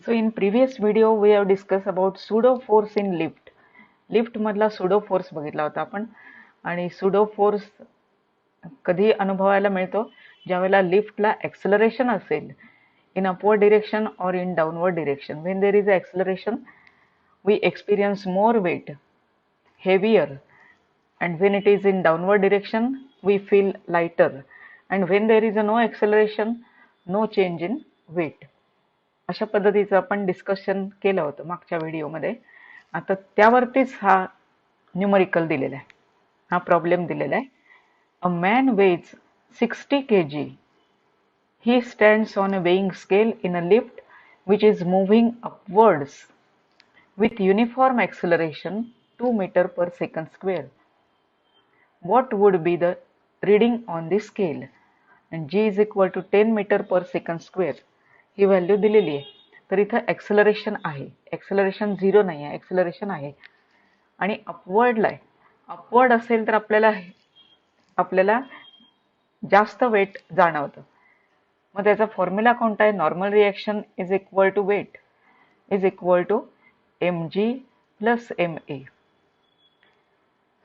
So in previous video we have discussed about pseudo force in lift. Lift मधला sudo force बघितला होता आपण आणि सुडो फोर्स कधी अनुभवायला मिळतो ज्यावेळेला लिफ्टला एक्सेलरेशन असेल in upward direction or in downward direction. When there is acceleration we experience more weight, heavier, and when it is in downward direction we feel lighter, and when there is no acceleration no change in weight. अशा पद्धतीचं आपण discussion केलं होतं मागच्या व्हिडिओमध्ये. आता त्यावरतीच हा numerical दिलेला आहे, हा प्रॉब्लेम दिलेला आहे. A man weighs 60 kg. He stands on a weighing scale in a lift which is moving upwards with uniform acceleration 2 meter per second square. What would be the reading on this scale? And g is equal to 10 meter per second square. He value दिलेली आहे. तर इथं acceleration आहे, acceleration 0 नाही आहे, acceleration आहे आणि अपवर्डला आहे. अपवर्ड असेल तर आपल्याला जास्त वेट जाणवतं. मग त्याचा फॉर्म्युला कोणता आहे? Normal reaction is equal to weight is equal to mg plus ma.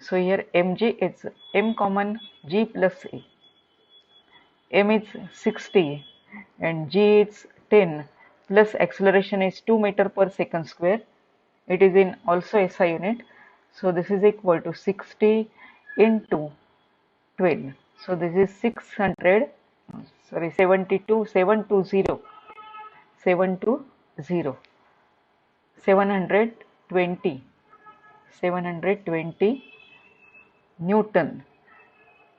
So here mg is m common g plus a. m is 60 and g is 10 plus acceleration is 2 meter per second square. It is in also SI unit. So this is equal to 60 into 12. So this is 720 Newton.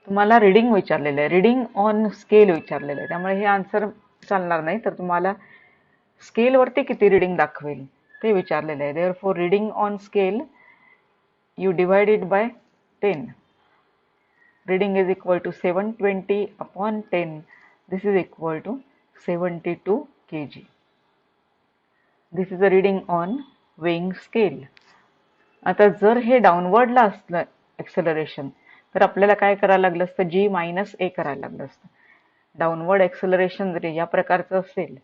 तुम्हाला reading विचारलेलं आहे, reading on scale विचारलेलं आहे, त्यामुळे हे answer चालणार नाही. तर तुम्हाला स्केलवरती किती रीडिंग दाखवेल ते विचारलेलं आहे. Therefore reading on scale you divide it by 10. Reading is equal to 720 upon 10. This is equal to 72 kg. This is the reading on weighing scale. आता जर हे डाऊनवर्डला असलं एक्सेलरेशन तर आपल्याला काय करायला लागलं असतं? g मायनस a करायला लागलं असतं. डाऊनवर्ड एक्सेलरेशन जर या प्रकारचं असेल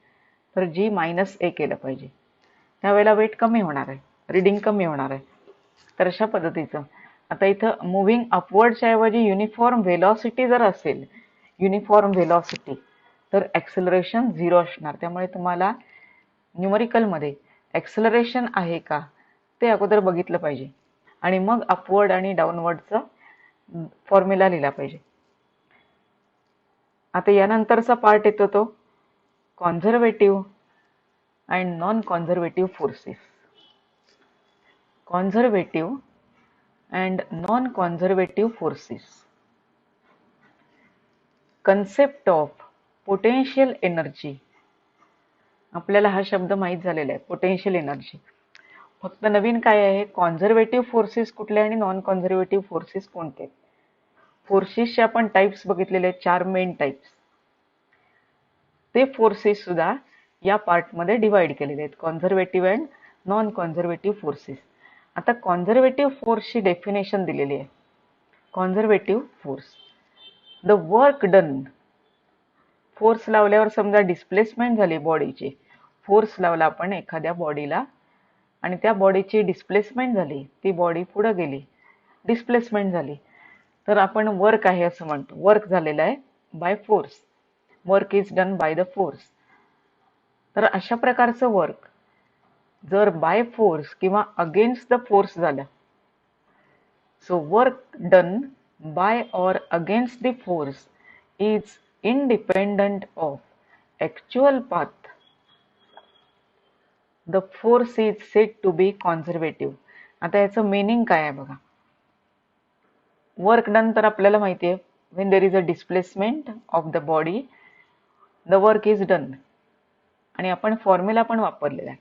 तर g मायनस a केलं पाहिजे. त्यावेळेला वेट कमी होणार आहे, रीडिंग कमी होणार आहे. तर अशा पद्धतीचं आता इथं मुव्हिंग अपवर्डच्या ऐवजी युनिफॉर्म व्हेलॉसिटी जर असेल, युनिफॉर्म व्हेलॉसिटी, तर एक्सेलरेशन 0 असणार. त्यामुळे तुम्हाला न्यूमरिकलमध्ये एक्सेलरेशन आहे का ते अगोदर बघितलं पाहिजे आणि मग अपवर्ड आणि डाऊनवर्डचा फॉर्म्युला लिहिला पाहिजे. आता यानंतरचा पार्ट येतो तो conservative and non conservative forces. Conservative and non-conservative forces. Concept of potential energy. आपल्याला हा शब्द माहित झालेला आहे, पोटेन्शियल एनर्जी. फक्त नवीन काय आहे? कॉन्झर्वेटिव्ह फोर्सेस कुठले आणि नॉन कॉन्झर्वेटिव्ह फोर्सेस कोणते. फोर्सेसचे आपण टाइप्स बघितलेले आहेत, 4 मेन टाइप्स. ते फोर्सेस सुद्धा या पार्टमध्ये डिवाइड केलेले आहेत, conservative and non conservative forces. आता कॉन्झर्वेटिव्ह फोर्सची डेफिनेशन दिलेली आहे. Conservative force, the work done. Force लावल्यावर समजा डिस्प्लेसमेंट झाली बॉडीची, फोर्स लावला आपण एखाद्या बॉडीला आणि त्या बॉडीची डिस्प्लेसमेंट झाली, ती बॉडी पुढे गेली, डिस्प्लेसमेंट झाली, तर आपण वर्क आहे असं म्हणतो. वर्क झालेलं आहे by force, work is done by the force. तर अशा प्रकारचं वर्क जर बाय फोर्स किंवा अगेन्स्ट द फोर्स झालं, so work done by or against the force is independent of actual path. The force is said to be conservative. आता याचं meaning काय आहे बघा. वर्क डन तर आपल्याला माहिती आहे, when there is a displacement of the body the work is done. आणि आपण फॉर्म्युला पण वापरलेला आहे.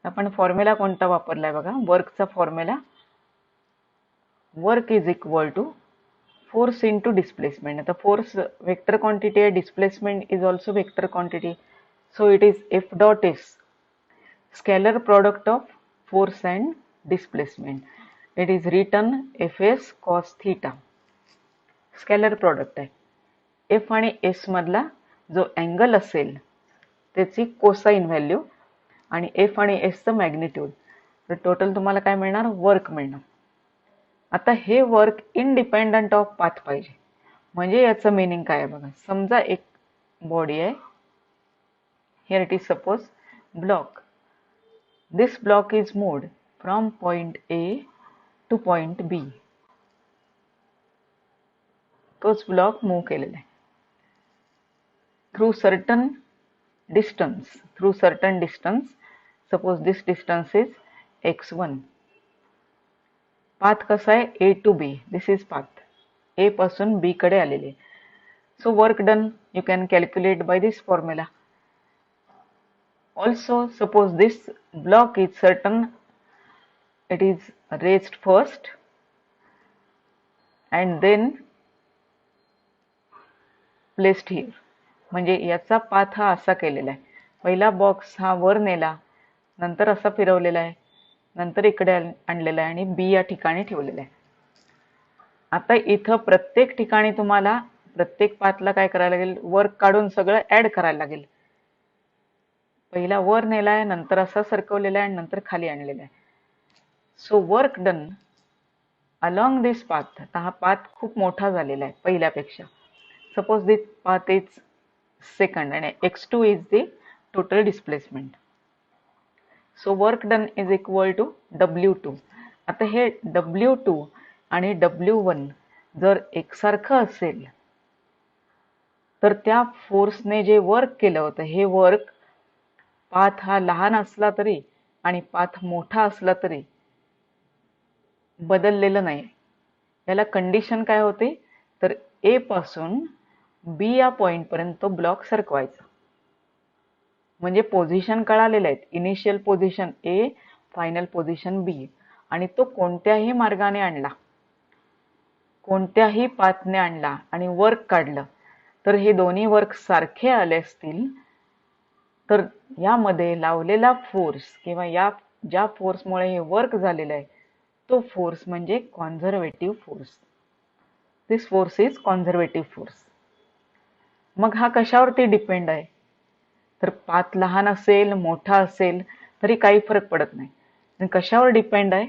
आपण फॉर्म्युला कोणता वापरलाय बघा, वर्कचा formula. Work is equal to force into displacement. आता फोर्स वेक्टर क्वांटिटी आहे, displacement is also vector quantity. So it is F dot S, scalar product of force and displacement. It is written F S cos theta. Scalar product आहे. F आणि S मधला जो angle असेल त्याची cosine value आणि F आणि एसचं magnitude, तर टोटल तुम्हाला काय मिळणार, वर्क मिळणार. आता हे वर्क इनडिपेंडंट ऑफ पाथ पाहिजे. म्हणजे याचं मिनिंग काय आहे बघा. समजा एक बॉडी आहे, here it is suppose block. This block is moved from point A to point B. तोच ब्लॉक मूव्ह केलेला आहे through certain distance. Suppose this distance is x1. Path कसा आहे, A to B. This is path, A पासून B कडे आलेले. So work done you can calculate by this formula. Also, suppose this block is certain, it is raised first and then placed here. म्हणजे याचा path हा असा केलेला आहे. पहिला बॉक्स हा वर नेला, नंतर असा फिरवलेला आहे, नंतर इकडे आणलेला आहे आणि बी या ठिकाणी ठेवलेला आहे. आता इथं प्रत्येक ठिकाणी तुम्हाला प्रत्येक पाथला काय करायला लागेल, वर्क काढून सगळं ऍड करायला लागेल. पहिला वर नेला आहे, नंतर असा सरकवलेला आहे आणि नंतर खाली आणलेला आहे. So work done along this path. आता हा पाथ खूप मोठा झालेला आहे पहिल्यापेक्षा. Suppose this path is second आणि x2 is the total displacement. So work done is equal to W2. आता हे W2 आणि W1 जर एकसारखं असेल तर त्या फोर्सने जे वर्क केलं होतं, हे वर्क पाथ हा लहान असला तरी आणि पाथ मोठा असला तरी बदललेलं नाही. याला कंडिशन काय होते, तर ए पासून बी या पॉइंट पर्यंत ब्लॉक सरकवायचा. म्हणजे पोझिशन कळालेले आहेत, इनिशियल पोझिशन ए, फायनल पोझिशन बी. आणि तो कोणत्याही मार्गाने आणला, कोणत्याही पाथने आणला आणि वर्क काढलं, तर हे दोन्ही वर्क सारखे आले असतील तर यामध्ये लावलेला फोर्स किंवा या ज्या फोर्समुळे हे वर्क झालेलं आहे तो फोर्स म्हणजे conservative force. This force is conservative force. मग हा कशावरती डिपेंड आहे, तर पाथ लहान असेल मोठा असेल तरी काही फरक पडत नाही. आणि कशावर डिपेंड आहे,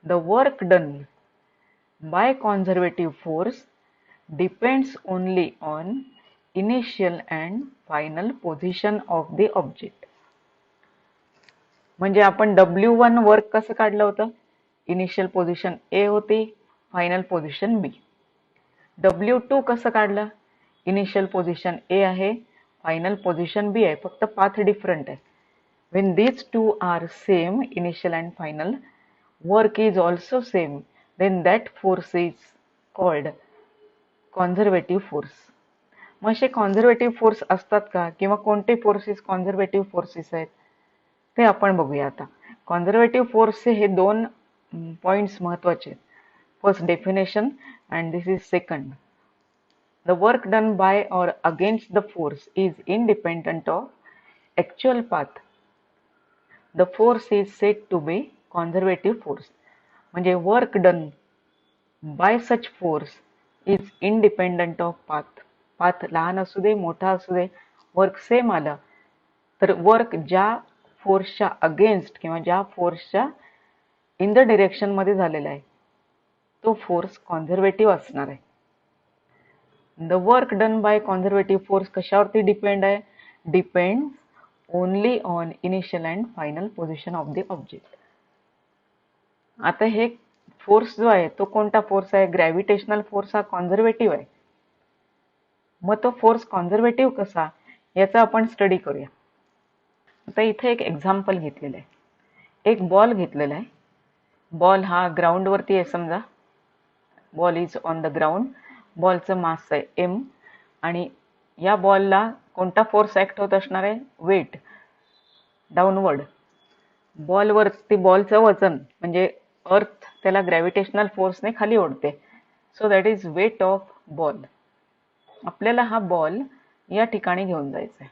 the work done by conservative force depends only on initial and final position of the object. म्हणजे आपण W1 वर्क कसं काढलं होतं, इनिशियल पोझिशन ए होती, फायनल पोझिशन बी. W2 कसं काढलं, इनिशियल पोझिशन ए आहे, फायनल पोझिशन बी आहे, फक्त पाथ डिफरंट आहे. When these two are same, initial and final, work is also same, then that force is called conservative force. मग असे कॉन्झर्वेटिव्ह फोर्स असतात का, किंवा कोणते फोर्सेस कॉन्झर्वेटिव्ह फोर्सेस आहेत ते आपण बघूया. आता कॉन्झर्वेटिव्ह फोर्सचे हे दोन पॉइंट्स महत्वाचे आहेत. First definition and this is second. The work done by or against the force is independent of actual path. The force is said to be conservative force. म्हणजे work done by such force is independent of path. Path लहान असू दे मोठा असू दे, work same आलं तर work ज्या फोर्सच्या against किंवा ज्या फोर्सच्या इन द डिरेक्शन मध्ये झालेला आहे तो फोर्स कॉन्झर्वेटिव्ह असणार आहे. The work done by conservative force कशावरती डिपेंड आहे, depend only on initial and final position of the object. आता हे फोर्स जो आहे तो कोणता फोर्स आहे, ग्रॅव्हिटेशनल फोर्स हा कॉन्झर्वेटिव्ह आहे. मग तो फोर्स कॉन्झर्वेटिव्ह कसा, याचा आपण स्टडी करूया. आता इथे एक एक्झाम्पल घेतलेलं आहे. एक बॉल घेतलेला आहे. बॉल हा ग्राउंडवरती आहे. समजा ball is on the ground. बॉलचं मास आहे एम आणि या बॉलला कोणता फोर्स ऍक्ट होत असणार आहे, वेट डाऊनवर्ड. बॉलवरती बॉलचं वजन म्हणजे अर्थ त्याला ग्रॅव्हिटेशनल फोर्सने खाली ओढते. So that is weight of ball. आपल्याला हा बॉल या ठिकाणी घेऊन जायचा आहे.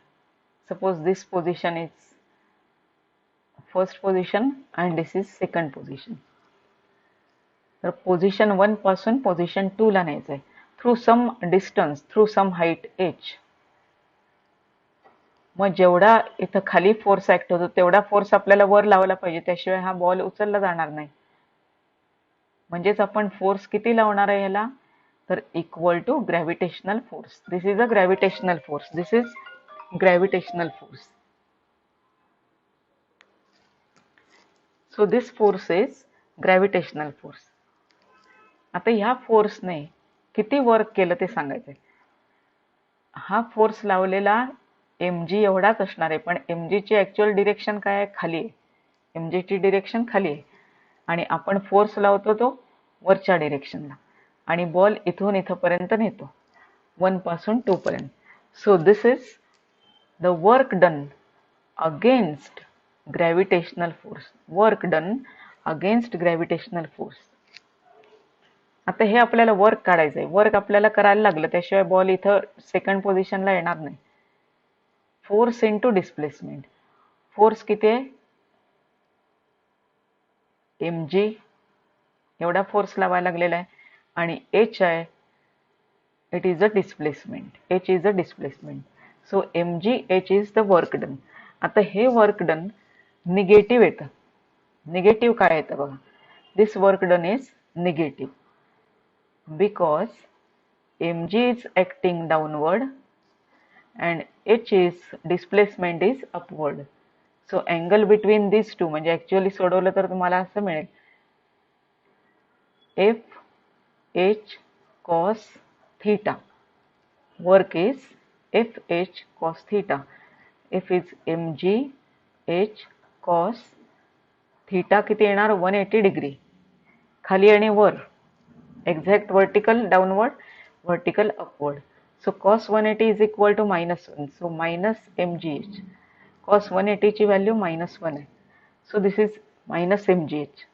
Suppose this position is first position and this is second position. तर पोझिशन 1 पासून पोझिशन 2 ला न्यायचं आहे through some distance, through some height h. मग जेवढा इथं खाली फोर्स ऍक्ट होतो तेवढा फोर्स आपल्याला वर लावला पाहिजे, त्याशिवाय हा बॉल उचलला जाणार नाही. म्हणजेच आपण फोर्स किती लावणार आहे याला, तर equal to gravitational force. This is a gravitational force. This is gravitational force. So this force is gravitational force. आता ह्या फोर्सने किती वर्क केलं ते सांगायचंय. हा फोर्स लावलेला mg एवढाच असणार आहे, पण mg ची ऍक्च्युअल डिरेक्शन काय आहे, खाली आहे. mg ची डिरेक्शन खाली आहे आणि आपण फोर्स लावतो तो वरच्या डिरेक्शनला आणि बॉल इथून इथपर्यंत नेतो, 1 पासून 2 पर्यंत. So this is the work done against gravitational force. Work done against gravitational force. आता हे आपल्याला वर्क काढायचंय. वर्क आपल्याला करायला लागलं त्याशिवाय बॉल इथं सेकंड पोझिशनला येणार नाही. Force into displacement. फोर्स किती आहे, mg एवढा फोर्स लावायला लागलेला आहे आणि h आहे, it is a displacement. h is a displacement. So mg h is the work done. आता हे वर्क डन निगेटिव्ह येतं. निगेटिव्ह काय येतं बघा, this work done is negative because mg is acting downward and h is displacement is upward. So angle between these two, म्हणजे actually सोडवलं तर तुम्हाला असं मिळेल, f h cos theta. Work is f h cos theta. f is mg h cos theta किती येणार, 180 degree खाली आणि वर, exact vertical downward, vertical upward. So cos 180 is equal to -1. So minus mgh. Cos 180 ची value -1 आहे. So this is minus mgh.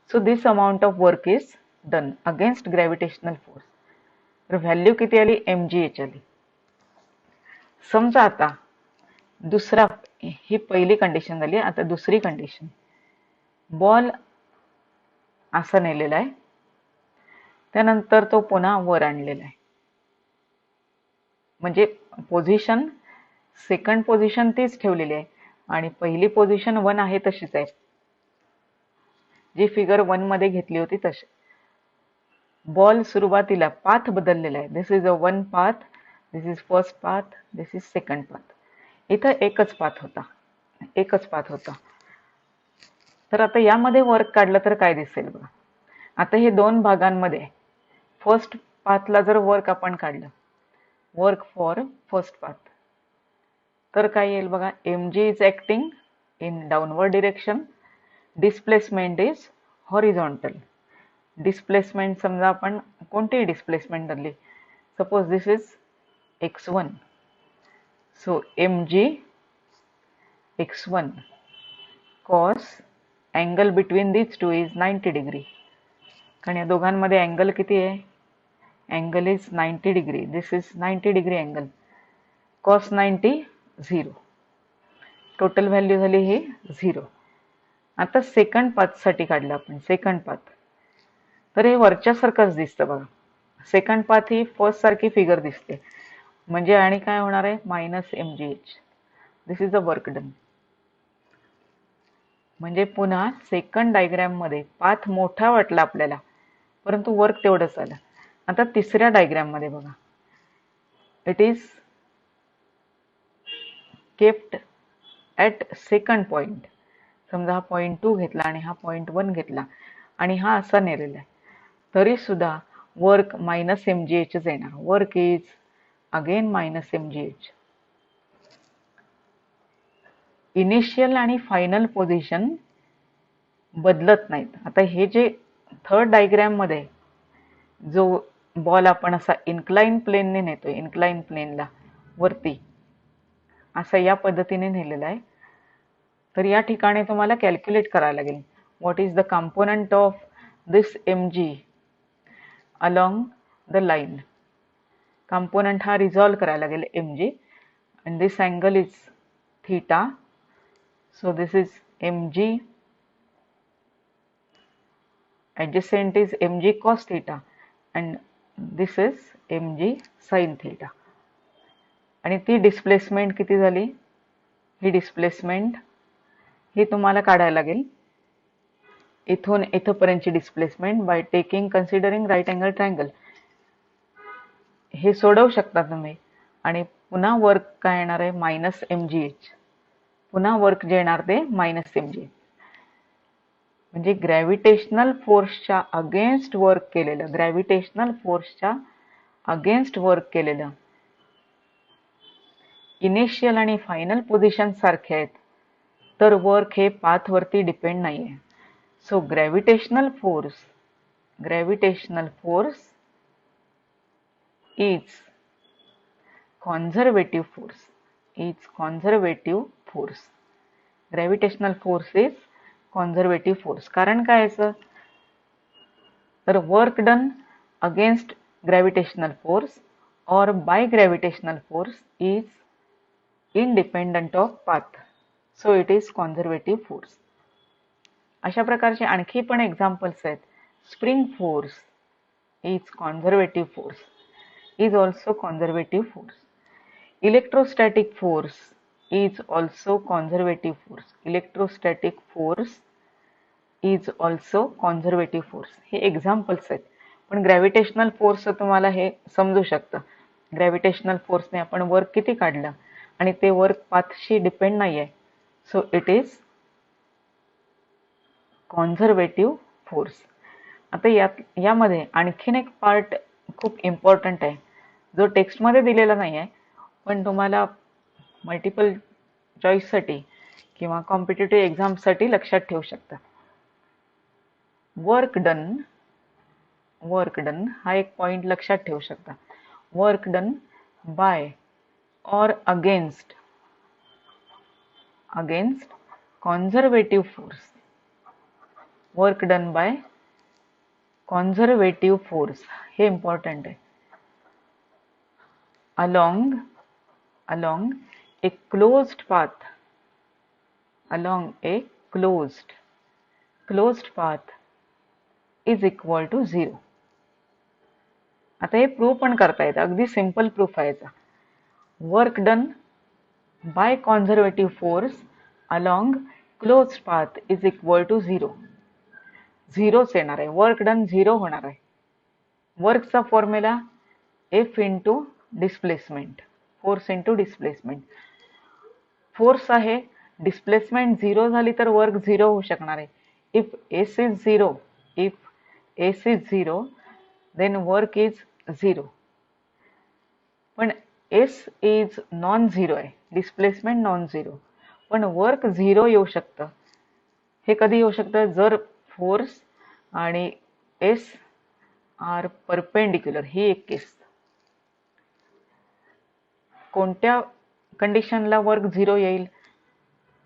So this amount of work is done against gravitational force. तर value किती आली, mgh आली. समजा आता दुसरा, ही पहिली कंडिशन झाली. आता दुसरी कंडिशन, बॉल असा नेलेला आहे, त्यानंतर तो पुन्हा वर आणलेला आहे. म्हणजे पोझिशन, सेकंड पोझिशन तीच ठेवलेली आहे आणि पहिली पोझिशन 1 आहे तशीच आहे, जी फिगर 1 मध्ये घेतली होती तशी. बॉल सुरुवातीला पाथ बदललेला आहे. This is a 1 path, this is first path, this is second path. इथं एकच पाथ होता, एकच पाथ होता. तर आता यामध्ये वर्क काढलं तर काय दिसेल बघा. आता हे दोन भागांमध्ये फर्स्ट पाथला जर वर्क आपण काढलं, वर्क फॉर फर्स्ट पाथ, तर काय येईल बघा, mg is acting in downward direction, displacement is horizontal. Displacement समजा आपण कोणतीही डिस्प्लेसमेंट धरली, suppose this is x1. So mg x1 cos angle between these two is 90 degree. कारण या दोघांमध्ये अँगल किती आहे, angle is 90 degree. This is 90 degree angle. cos 90 0. Total value झाली ही 0. आता सेकंड पाथ साठी काढलं आपण, सेकंड पाथ, तर हे वरच्यासारखंच दिसतं बघा. सेकंड पाथ ही फर्स्ट सारखी फिगर दिसते, म्हणजे आणि काय होणार आहे, -mgh. This is the work done. म्हणजे पुन्हा सेकंड डायग्राम मध्ये पाथ मोठा वाटला आपल्याला, परंतु वर्क तेवढंच आलं. आता तिसऱ्या डायग्राम मध्ये बघा, it is kept at second point. समजा हा पॉइंट 2 घेतला आणि हा पॉइंट 1 घेतला आणि हा असा नेलेला आहे, तरी सुद्धा वर्क -mgh येणार. Work is again -mgh. Initial आणि फायनल पोझिशन बदलत नाहीत. आता हे जे थर्ड डायग्राम मध्ये जो बॉल आपण असा इन्क्लाइन प्लेनने नेतोय, इन्क्लाइन प्लेनला वरती असा या पद्धतीने नेलेला आहे, तर या ठिकाणी तुम्हाला कॅल्क्युलेट करायला लागेल, what is the component of this mg along the line. Component हा रिझॉल्व करायला लागेल mg, and this angle is theta. So this is mg, adjacent is mg cos theta and this is mg sin theta. आणि ती displacement किती झाली, ही displacement ही तुम्हाला काढायला लागेल इथून इथपर्यंतची displacement by taking considering right angle triangle. हे सोडवू शकता तुम्ही आणि पुन्हा वर्क काय येणार आहे मायनस mgh. पुन्हा वर्क जे येणार ते मायनस mgh. म्हणजे ग्रॅव्हिटेशनल फोर्सच्या अगेन्स्ट वर्क केलेलं, ग्रॅव्हिटेशनल फोर्सच्या अगेन्स्ट वर्क केलेलं इनिशियल आणि फायनल पोझिशन सारखे आहेत, तर वर्क हे पाथ वरती डिपेंड नाहीये. So gravitational force is conservative force. Gravitational force is conservative force. कारण काय याचं, तर work done against gravitational force or by gravitational force is independent of path, so it is conservative force. अशा प्रकारचे आणखी पण एक्झाम्पल्स आहेत. Spring force is conservative force, is also conservative force. Electrostatic force is also conservative force. Electrostatic force is also conservative force. हे examples आहेत. पण gravitational force तुम्हाला हे समजू शकतं. ग्रॅव्हिटेशनल फोर्सने आपण वर्क किती काढलं आणि ते वर्क पाथशी डिपेंड नाही आहे. So it is conservative force. आता यामध्ये आणखीन एक पार्ट खूप इम्पॉर्टंट आहे जो टेक्स्टमध्ये दिलेला नाही आहे, पण तुम्हाला मल्टिपल चॉईससाठी किंवा कॉम्पिटिटिव्ह एक्झामसाठी लक्षात ठेवू शकता. वर्क डन हा एक पॉइंट लक्षात ठेवू शकता. Work done bye or against conservative force. Work done by conservative force हे important आहे. along a closed path, along a closed path is equal to 0. आता हे प्रूव्ह पण करता येतं. अगदी सिंपल प्रूफ आहे याचा. Work done by conservative force along closed path is equal to 0. झिरोच येणार आहे. वर्क डन 0 होणार आहे. वर्कचा formula F into displacement, force into displacement. Force आहे, डिस्प्लेसमेंट 0 झाली तर वर्क 0 होऊ शकणार आहे. If S is 0 then work is 0. पण S इज नॉन झिरो आहे, डिस्प्लेसमेंट नॉन झिरो, पण वर्क 0 येऊ शकतं. हे कधी येऊ शकतं, जर फोर्स आणि S आर परपेंडिक्युलर. ही एक केस. कोणत्या कंडिशनला वर्क 0 येईल,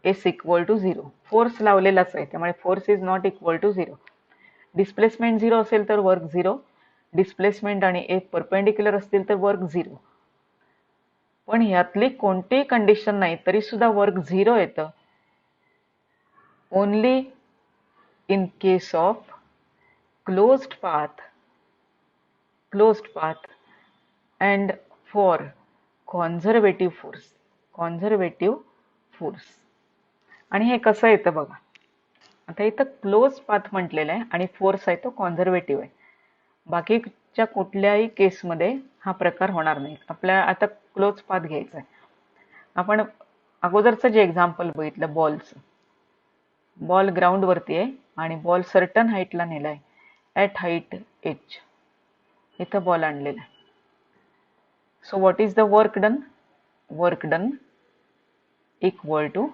S इक्वल टू 0. फोर्स लावलेलाच आहे त्यामुळे force is not equal to 0. Displacement 0 असेल तर वर्क 0, डिस्प्लेसमेंट आणि F परपेंडिक्युलर असतील तर वर्क 0. पण ह्यातली कोणतीही कंडिशन नाही तरी सुद्धा वर्क 0 येतं. Only in case of closed path and for conservative force. आणि हे कसं येतं बघा. आता इथं क्लोज पाथ म्हटलेलं आहे आणि फोर्स आहे तो कॉन्झर्वेटिव्ह आहे. बाकीच्या कुठल्याही केसमध्ये हा प्रकार होणार नाही. आपल्याला आता क्लोज पाथ घ्यायचा आहे. आपण अगोदरचं जे एक्झाम्पल बघितलं बॉलचं, बॉल ग्राउंड वरती आहे आणि बॉल सर्टन हाईटला नेलाय, ॲट हाईट h. इथं बॉल आणलेला आहे. So what is the work done equal to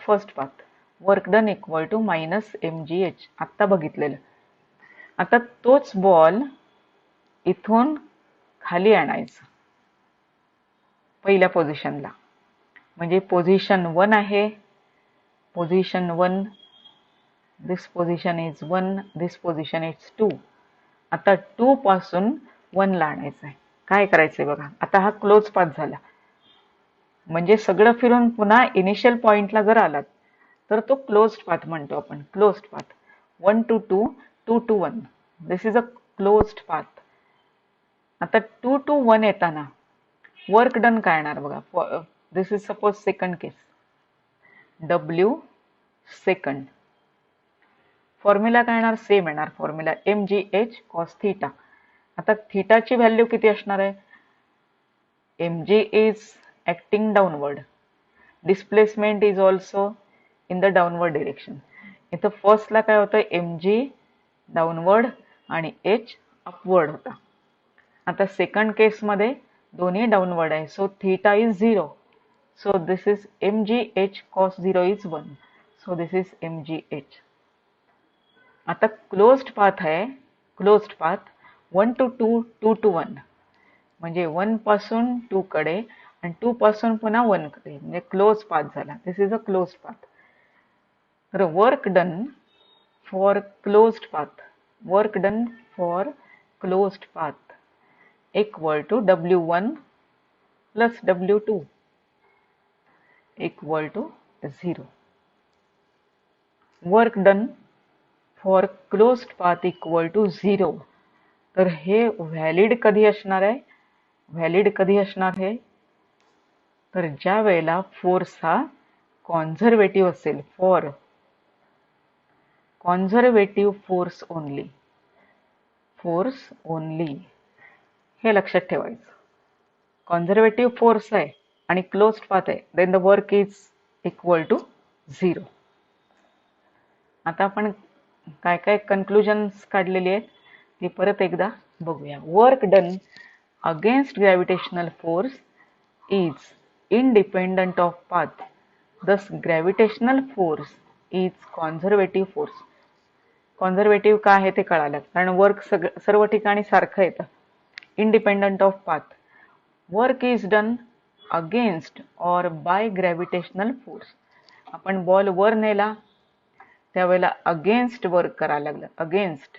first path, work done equal to minus mgh. आत्ता बघितलेलं. आता तोच बॉल इथून खाली आणायचा पहिल्या पोझिशनला. म्हणजे पोझिशन 1 आहे, position 1, this position is 1, this position is 2. आता 2 पासून 1 ला आणायचं आहे. काय करायचंय बघा. आता हा क्लोज पाथ झाला, म्हणजे सगळं फिरून पुन्हा इनिशियल पॉइंटला जर आलात तर तो क्लोज्ड पाथ म्हणतो आपण. Closed path 1 to 2, 2 to 1. This is a closed path. आता 2 to 1 येताना वर्क डन काय येणार बघा. This is suppose second case. W second. Formula काय येणार? सेम येणार फॉर्म्युला mgh cos थीटा. आता थीटाची व्हॅल्यू किती असणार आहे? mg is acting downward. Displacement is also in the downward direction. इथं फर्स्टला काय होतं? mg डाऊनवर्ड आणि h अपवर्ड होता. आता सेकंड केसमध्ये दोन्ही डाऊनवर्ड आहे. So theta is 0. So this is mgh cos 0 is 1. So this is mgh. आता क्लोज्ड पाथ आहे. Closed path 1 to 2, 2 to 1. म्हणजे 1 पासून 2 कडे आणि 2 पासून पुन्हा 1 कडे, म्हणजे क्लोज पाथ झाला. This is a closed path. तर work done for closed path, work done for closed path equal to W1 plus W2 equal to 0. Work done for closed path equal to 0. तर हे valid कधी असणार आहे? Valid कधी असणार आहे? तर ज्या वेळेला फोर्स हा कॉन्झर्वेटिव्ह असेल. For conservative force only. Force only हे लक्षात ठेवायचं. कॉन्झर्वेटिव्ह फोर्स आहे आणि क्लोज्ड पाथ आहे, then the work is equal to 0. आता आपण काय काय कन्क्लुजन्स काढलेली आहेत ती परत एकदा बघूया. Work done against gravitational force is independent of path. Thus gravitational force is conservative force. Conservative का आहे ते कळालं, कारण वर्क सर्व ठिकाणी सारखं येतं. Independent of path. Work is done against or by gravitational force. आपण बॉल वर नेला त्यावेळेला अगेन्स्ट वर्क करायला लागलं, अगेन्स्ट.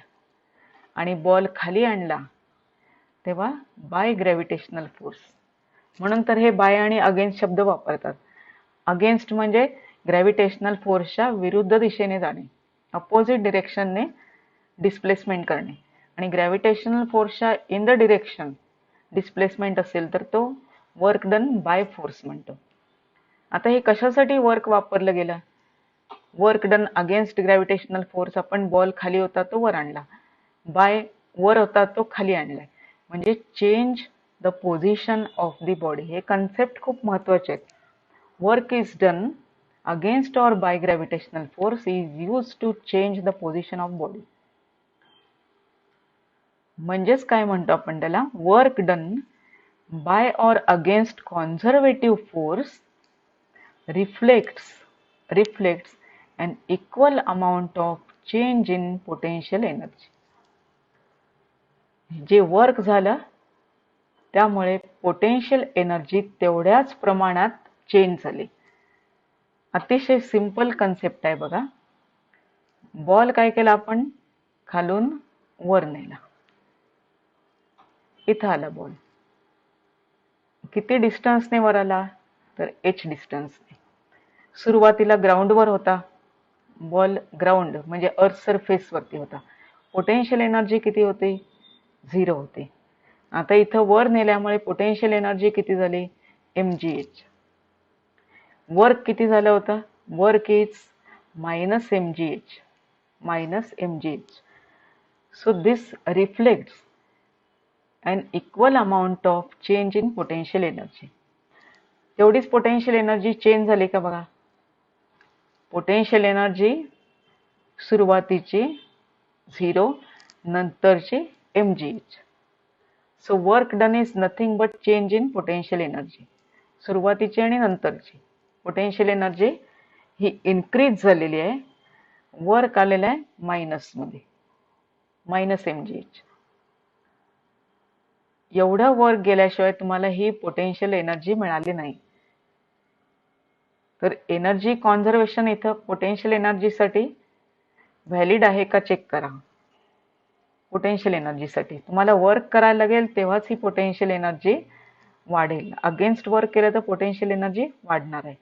आणि बॉल खाली आणला तेव्हा बाय ग्रॅव्हिटेशनल फोर्स. म्हणून तर हे बाय आणि अगेन्स्ट शब्द वापरतात. अगेन्स्ट म्हणजे ग्रॅव्हिटेशनल फोर्सच्या विरुद्ध दिशेने जाणे, अपोजिट डिरेक्शनने डिस्प्लेसमेंट करणे. आणि ग्रॅव्हिटेशनल फोर्सच्या इन द डिरेक्शन डिस्प्लेसमेंट असेल तर तो वर्क डन बाय फोर्स म्हणतो. आता हे कशासाठी वर्क वापरलं गेलं? Work done against gravitational force. आपण बॉल खाली होता तो वर आणला, बाय वर होता तो खाली आणलाय, म्हणजे change the position of the body. हे कन्सेप्ट खूप महत्वाचे आहेत. Work is done against or by gravitational force is use to change the position of body. म्हणजेच काय म्हणतो आपण त्याला? Work done by or against conservative force reflects an equal amount of change in potential energy. जे work झालं त्यामुळे potential energy तेवढ्याच प्रमाणात चेंज झाली. अतिशय सिंपल कन्सेप्ट आहे बघा. बॉल काय केला आपण? खालून वर नेला, इथं आला बॉल. किती डिस्टन्सने वर आला? तर h डिस्टन्सने. सुरुवातीला ग्राउंडवर होता बॉल, ग्राउंड म्हणजे अर्थ सरफेस वरती होता. पोटेन्शियल एनर्जी किती होती? 0 होती. आता इथं वर नेल्यामुळे पोटेन्शियल एनर्जी किती झाली? mgh. वर्क किती झालं होतं? Work is minus mgh. So this reflects an equal amount of change in potential energy. तेवढीच पोटेन्शियल एनर्जी चेंज झाली का बघा. पोटेन्शियल एनर्जी सुरुवातीची 0, नंतरची mgh. So work done is nothing but change in potential energy. सुरुवातीची आणि नंतरची potential energy ही increase झालेली आहे. वर्क आलेलं आहे मायनस मध्ये, मायनस mgh. एवढं वर्क गेल्याशिवाय तुम्हाला ही पोटेन्शियल एनर्जी मिळाली नाही. तर एनर्जी कॉन्झर्वेशन इथं पोटेन्शियल एनर्जीसाठी व्हॅलिड आहे का चेक करा. पोटेन्शियल एनर्जीसाठी तुम्हाला वर्क करायला लागेल तेव्हाच ही पोटेन्शियल एनर्जी वाढेल. अगेन्स्ट वर्क केलं तर पोटेन्शियल एनर्जी वाढणार आहे.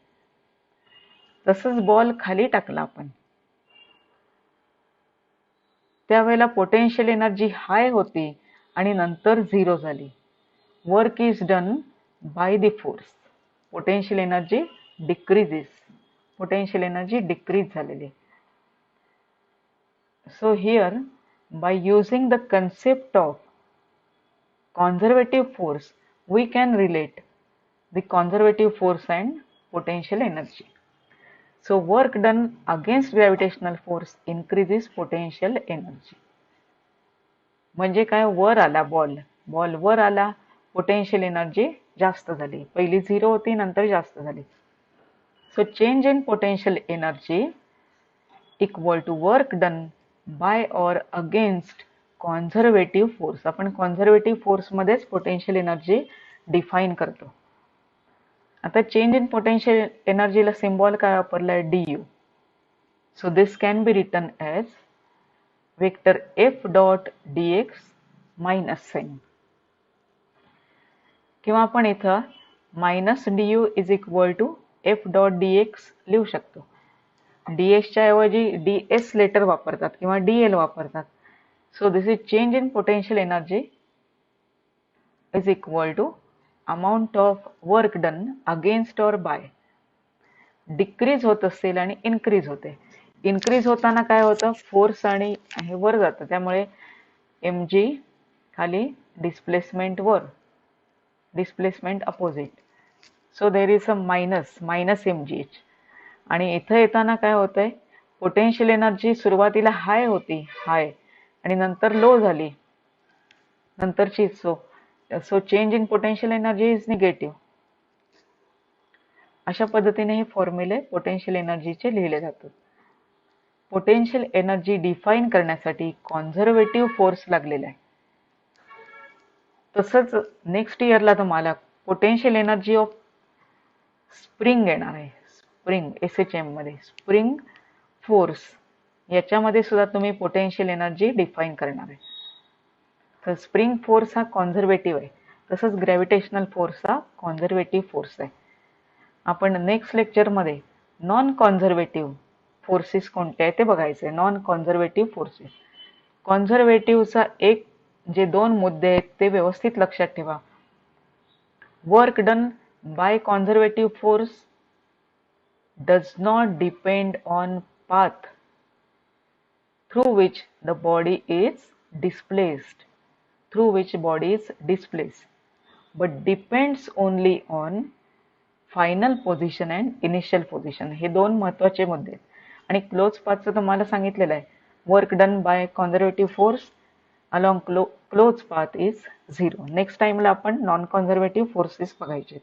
तसंच बॉल खाली टाकला आपण, त्यावेळेला पोटेन्शियल एनर्जी हाय होती आणि नंतर 0 झाली. Work is done by the force. Potential energy decreases. Potential energy decrease झालेली. So here, by using the concept of conservative force, we can relate the conservative force and potential energy. So work done against gravitational force increases potential energy. म्हणजे काय, वर आला ball वर आला, potential energy जास्त झाली. पहिली 0 होती, नंतर जास्त झाली. So change in potential energy equal to work done by or against conservative force. आपण कॉन्झर्वेटिव्ह फोर्स मध्येच पोटेन्शियल एनर्जी डिफाईन करतो. आता चेंज इन पोटेन्शियल एनर्जीला सिम्बॉल काय वापरलाय, du. So this can be written as vector F dot dx minus sign, किंवा आपण इथं minus du is equal to F dot dx लिहू शकतो. dx च्या ऐवजी ds लेटर वापरतात किंवा dl वापरतात. So this is change in potential energy is equal to amount of work done against or by. Decrease होत असेल आणि इन्क्रीज होते. इन्क्रीज होताना काय होतं, फोर्स आणि हे वर जातं, त्यामुळे mg खाली, डिस्प्लेसमेंट वर, displacement opposite. So there is a minus mgh. आणि इथं येताना काय होतंय, पोटेन्शियल एनर्जी सुरुवातीला हाय होती, हाय, आणि नंतर लो झाली नंतरची. So change in potential energy is negative. अशा पद्धतीने हे फॉर्म्युले पोटेन्शियल एनर्जीचे लिहिले जातात. पोटेन्शियल एनर्जी डिफाईन करण्यासाठी कॉन्झर्वेटिव्ह फोर्स लागलेला आहे. तसंच नेक्स्ट इयरला तुम्हाला पोटेन्शियल एनर्जी ऑफ स्प्रिंग येणार आहे. स्प्रिंग SHM मध्ये स्प्रिंग फोर्स, याच्यामध्ये सुद्धा तुम्ही पोटेन्शियल एनर्जी डिफाईन करणार आहे. तर स्प्रिंग फोर्स हा कॉन्झर्वेटिव्ह आहे, तसंच ग्रॅव्हिटेशनल फोर्स हा कॉन्झर्वेटिव्ह फोर्स आहे. आपण नेक्स्ट लेक्चरमध्ये नॉन कॉन्झर्वेटिव्ह फोर्सेस कोणते आहेत ते बघायचे. Non conservative forces. कॉन्झर्वेटिव्हचा जे 2 मुद्दे आहेत ते व्यवस्थित लक्षात ठेवा. Work done by conservative force does not depend on path through which the body is displaced, but depends only on final position and initial position. हे 2 महत्वाचे मुद्दे आहेत. आणि क्लोज पाथचं तुम्हाला सांगितलेलं आहे, work done by conservative force along close path is 0. Next टाइमला आपण नॉन कॉन्झर्वेटिव्ह फोर्सेस बघायचे.